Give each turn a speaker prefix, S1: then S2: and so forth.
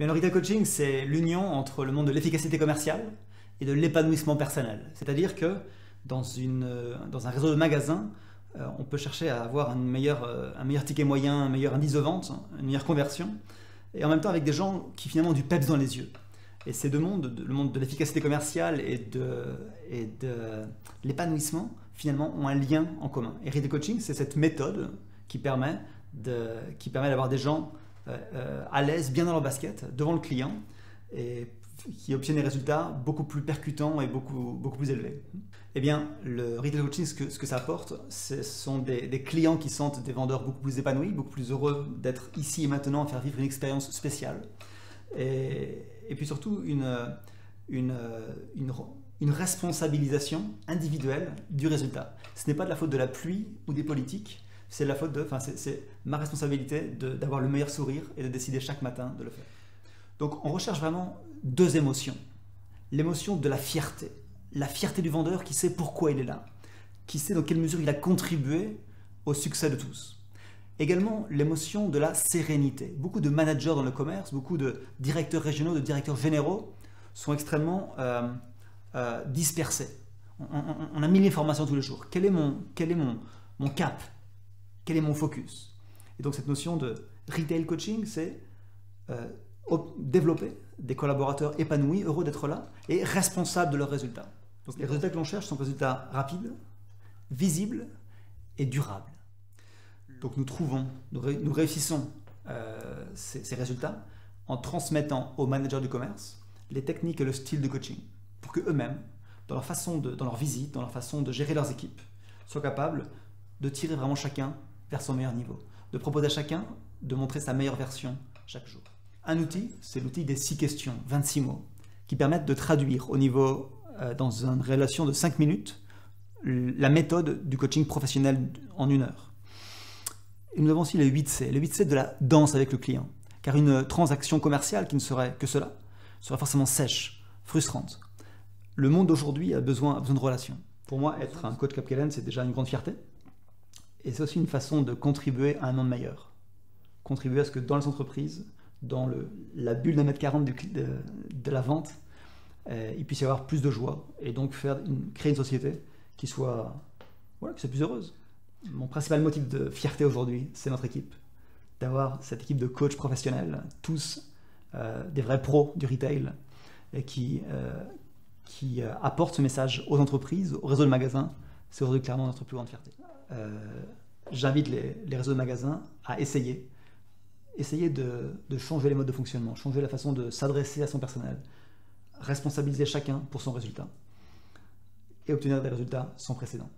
S1: Bien, le retail coaching, c'est l'union entre le monde de l'efficacité commerciale et de l'épanouissement personnel. C'est-à-dire que dans un réseau de magasins, on peut chercher à avoir un meilleur ticket moyen, un meilleur indice de vente, une meilleure conversion, et en même temps avec des gens qui finalement ont du peps dans les yeux. Et ces deux mondes, le monde de l'efficacité commerciale et de l'épanouissement, finalement, ont un lien en commun. Et retail coaching, c'est cette méthode qui permet d'avoir des gens à l'aise, bien dans leur basket, devant le client, et qui obtiennent des résultats beaucoup plus percutants et beaucoup plus élevés. Eh bien, le retail coaching, ce que ça apporte, ce sont des clients qui sentent des vendeurs beaucoup plus épanouis, beaucoup plus heureux d'être ici et maintenant, à faire vivre une expérience spéciale. Et puis surtout, une responsabilisation individuelle du résultat. Ce n'est pas de la faute de la pluie ou des politiques, c'est ma responsabilité d'avoir le meilleur sourire et de décider chaque matin de le faire. Donc on recherche vraiment deux émotions. L'émotion de la fierté du vendeur qui sait pourquoi il est là, qui sait dans quelle mesure il a contribué au succès de tous. Également l'émotion de la sérénité. Beaucoup de managers dans le commerce, beaucoup de directeurs régionaux, de directeurs généraux sont extrêmement dispersés. On a 1000 informations tous les jours. Quel est mon cap? Quel est mon focus? Et donc cette notion de retail coaching, c'est développer des collaborateurs épanouis, heureux d'être là et responsables de leurs résultats. Donc les résultats que l'on cherche sont des résultats rapides, visibles et durables. Donc nous réussissons ces résultats en transmettant aux managers du commerce les techniques et le style de coaching pour qu'eux-mêmes, dans leur visite, dans leur façon de gérer leurs équipes, soient capables de tirer vraiment chacun vers son meilleur niveau, de proposer à chacun de montrer sa meilleure version chaque jour. Un outil, c'est l'outil des 6 questions, 26 mots, qui permettent de traduire au niveau, dans une relation de 5 minutes, la méthode du coaching professionnel en 1 heure. Et nous avons aussi les 8C, les 8C de la danse avec le client, car une transaction commerciale qui ne serait que cela, serait forcément sèche, frustrante. Le monde d'aujourd'hui a besoin de relations. Pour moi, être un coach Capkellen, c'est déjà une grande fierté. Et c'est aussi une façon de contribuer à un monde meilleur. Contribuer à ce que dans les entreprises, dans la bulle d'un mètre 40 de la vente, il puisse y avoir plus de joie et donc créer une société qui soit plus heureuse. Mon principal motif de fierté aujourd'hui, c'est notre équipe. D'avoir cette équipe de coachs professionnels, tous des vrais pros du retail, et qui apportent ce message aux entreprises, au réseau de magasins. C'est aujourd'hui clairement notre plus grande fierté. J'invite les réseaux de magasins à essayer de changer les modes de fonctionnement, changer la façon de s'adresser à son personnel, responsabiliser chacun pour son résultat et obtenir des résultats sans précédent.